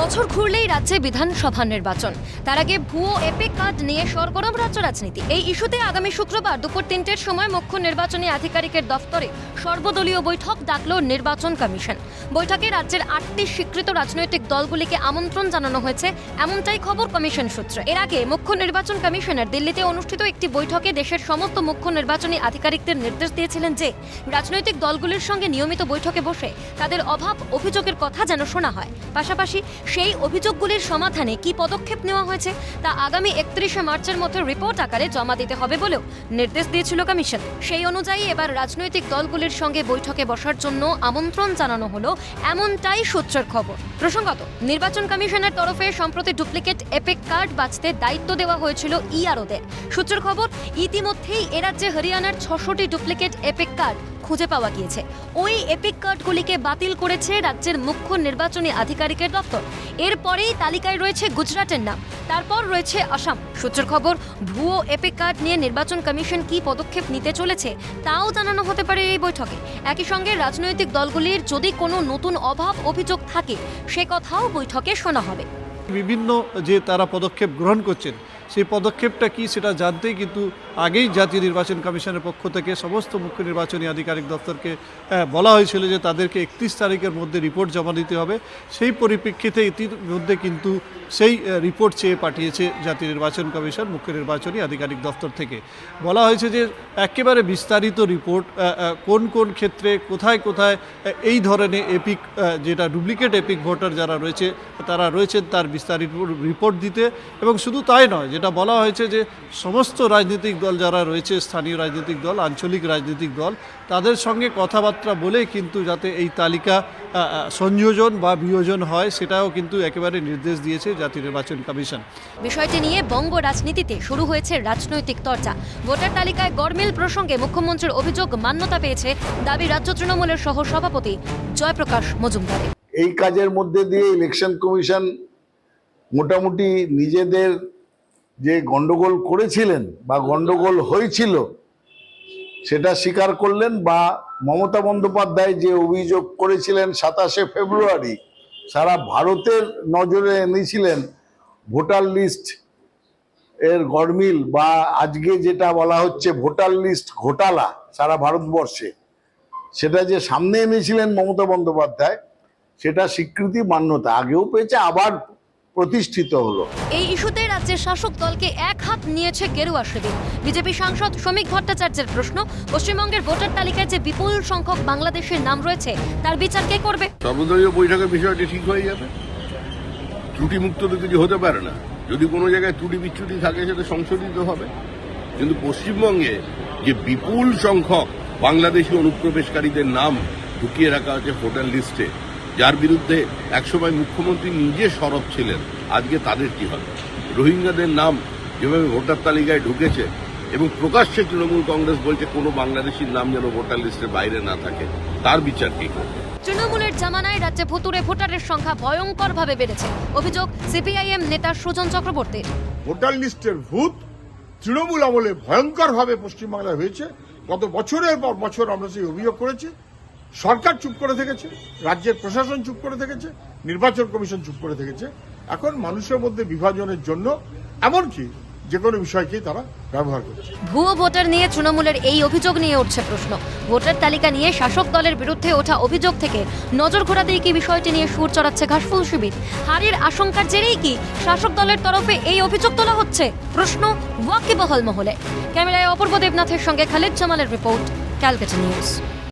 বছর ঘুরলেই রাজ্যে বিধানসভা নির্বাচন, তার আগে ভুয়ো এপিক কার্ড নিয়ে সরগরম রাজ্য রাজনীতি। এই ইস্যুতে আগামী শুক্রবার দুপুর ৩টের সময় মুখ্য নির্বাচনী আধিকারিকের দফতরে সর্বদলীয় বৈঠক ডাকল নির্বাচন কমিশন। বৈঠকে রাজ্যের ৮টি স্বীকৃত রাজনৈতিক দলগুলিকে আমন্ত্রণ জানানো হয়েছে, এমনটাই খবর কমিশন সূত্রে। এর আগে মুখ্য নির্বাচন কমিশনার দিল্লিতে অনুষ্ঠিত একটি বৈঠকে দেশের সমস্ত মুখ্য নির্বাচনী আধিকারিকদের নির্দেশ দিয়েছিলেন যে রাজনৈতিক দলগুলির সঙ্গে নিয়মিত বৈঠকে বসে তাদের অভাব অভিযোগের কথা যেন শোনা হয়। পাশাপাশি সেই অভিযোগগুলির সমাধানে কি পদক্ষেপ নেওয়া হয়েছে তা আগামী ৩১শে মার্চের মধ্যে রিপোর্ট আকারে জমা দিতে হবে বলেও নির্দেশ দিয়েছিল কমিশন। সেই অনুযায়ী এবার রাজনৈতিক দলগুলির সঙ্গে বৈঠকে বসার জন্য আমন্ত্রণ জানানো হলো, এমনটাই সূত্রের খবর। প্রসঙ্গত, নির্বাচন কমিশনের তরফে সম্প্রতি ডুপ্লিকেট এপিক কার্ড বাছতে দায়িত্ব দেওয়া হয়েছিল ইআরওদের। সূত্রের খবর, ইতিমধ্যেই এ রাজ্যে হরিয়ানার ৬০০টি ডুপ্লিকেট এপিক কার্ড খুঁজে পাওয়া গিয়েছে। ওই এপিক কার্ডগুলিকে বাতিল করেছে রাজ্যের মুখ্য নির্বাচনী আধিকারিকের দপ্তর। এরপরেই তালিকায় রয়েছে গুজরাটের নাম, তারপর রয়েছে আসাম। সূত্রের খবর, ভুয়ো এপিক কার্ড নিয়ে নির্বাচন কমিশন কি পদক্ষেপ নিতে চলেছে তাও জানানো হতে পারে এই বৈঠকে। একই সঙ্গে রাজনৈতিক দলগুলির যদি কোনো নতুন অভাব অভিযোগ থাকে সে কথাও বৈঠকে শোনা হবে। বিভিন্ন যে তারা পদক্ষেপ গ্রহণ করছেন সেই পদক্ষেপটা কি সেটা জানতেই কিন্তু আগেই জাতীয় নির্বাচন কমিশনের পক্ষ থেকে সমস্ত মুখ্য নির্বাচনী আধিকারিক দপ্তরকে বলা হয়েছিল যে তাদেরকে ৩১ তারিখের মধ্যে রিপোর্ট জমা দিতে হবে। সেই পরিপ্রেক্ষিতে ইতিমধ্যে কিন্তু সেই রিপোর্ট চেয়ে পাঠিয়েছে জাতীয় নির্বাচন কমিশন মুখ্য নির্বাচনী আধিকারিক দপ্তর থেকে। বলা হয়েছে যে একেবারে বিস্তারিত রিপোর্ট, কোন কোন ক্ষেত্রে কোথায় কোথায় এই ধরনের এপিক যেটা ডুপ্লিকেট এপিক ভোটার যারা রয়েছে তারা রয়েছেন তার বিস্তারিত রিপোর্ট দিতে। এবং শুধু তাই নয়, যেটা বলা হয়েছে যে সমস্ত রাজনৈতিক দল যারা রয়েছে, স্থানীয় রাজনৈতিক দল, আঞ্চলিক রাজনৈতিক দল, তাদের সঙ্গে কথাবার্তা বলে কিন্তু যাতে এই তালিকা সংযোজন বা বিয়োজন হয় সেটাও কিন্তু একেবারে নির্দেশ দিয়েছে জাতীয় নির্বাচন কমিশন। বিষয়টি নিয়ে বঙ্গ রাজনীতিতে শুরু হয়েছে রাজনৈতিক চর্চা। ভোটার তালিকায় গরমিল প্রসঙ্গে মুখ্যমন্ত্রীর অভিযোগ মান্যতা পেয়েছে দাবি রাজ্য তৃণমূলের সহ সভাপতি জয়প্রকাশ মজুমদারের। এই কাজের মধ্যে দিয়ে ইলেকশন কমিশন মোটামুটি নিজেদের যে গন্ডগোল করেছিলেন বা গন্ডগোল হয়েছিল সেটা স্বীকার করলেন, বা মমতা বন্দ্যোপাধ্যায় যে অভিযোগ করেছিলেন ২৭শে ফেব্রুয়ারি সারা ভারতের নজরে এনেছিলেন ভোটার লিস্ট এর গরমিল, বা আজকে যেটা বলা হচ্ছে ভোটার লিস্ট ঘোটালা সারা ভারতবর্ষে, সেটা যে সামনে এনেছিলেন মমতা বন্দ্যোপাধ্যায়, সেটা স্বীকৃতি মান্যতা আগেও পেয়েছে, আবার প্রতিষ্ঠিত হলো। এই ইস্যুতে রাজ্যের শাসক দলকে এক হাত নিয়েছে গেরুয়া শিবির। বিজেপি সাংসদ শ্রমিক ভট্টাচার্যের প্রশ্ন, পশ্চিমবঙ্গের ভোটার তালিকায় যে বিপুল সংখ্যক বাংলাদেশের নাম রয়েছে তার বিচার কে করবে? সর্বদলীয় বৈঠকের বিষয়টি ঠিক হয়ে যাবে। ত্রুটিমুক্ত তো কিছু হতে পারে না, যদি কোনো জায়গায় ত্রুটি বিচ্যুতি থাকে সেটা সংশোধিত হবে। কিন্তু পশ্চিমবঙ্গে যে বিপুল সংখ্যক বাংলাদেশি অনুপ্রবেশকারীদের নাম ঢুকিয়ে রাখা হচ্ছে ভোটার লিস্টে, যার বিরুদ্ধে একসময় মুখ্যমন্ত্রী নিজে সরব ছিলেন, আজকে তাদের কি হবে? রোহিঙ্গাদের নাম যেভাবে ভোটার তালিকায় ঢুকেছে এবং প্রকাশ্যে তৃণমূল কংগ্রেস বলছে কোনো বাংলাদেশির নাম যেন ভোটার লিস্টের বাইরে না থাকে, তার বিচার কি করবে? তৃণমূলের জামানায় রাজ্যে ভুতুড়ে ভোটারের সংখ্যা ভয়ঙ্করভাবে বেড়েছে, অভিযোগ সিপিআইএম নেতা সুজন চক্রবর্তীর। ভোটার লিস্টের ভূত তৃণমূল আমলে ভয়ঙ্করভাবে পশ্চিমবাংলায় হয়েছে। গত বছরের পর বছর আমরা সেই অভিযোগ করেছি। সরকার চুপ করে থেকেছে, রাজ্যের প্রশাসন চুপ করে থেকেছে, নির্বাচন কমিশন চুপ করে থেকেছে। এখন মানুষের মধ্যে বিভাজনের জন্য এমনকি যে কোনো বিষয়কেই তারা ব্যবহার করছে। ভুয়ো ভোটার নিয়ে তৃণমূলের এই অভিযোগ নিয়ে উঠছে প্রশ্ন। ভোটার তালিকা নিয়ে শাসক দলের বিরুদ্ধে ওঠা অভিযোগ থেকে নজর ঘোরাতেই কি বিষয়টি নিয়ে সুর চড়াচ্ছে ঘাসফুল শিবির? হারের আশঙ্কার জেরেই কি শাসক দলের তরফে এই অভিযোগ তোলা হচ্ছে? প্রশ্ন ওয়াকিবহাল মহলে। ক্যামেরায় অপূর্ব দেবনাথের সঙ্গে খালিদ জামালের রিপোর্ট, ক্যালকাটা নিউজ।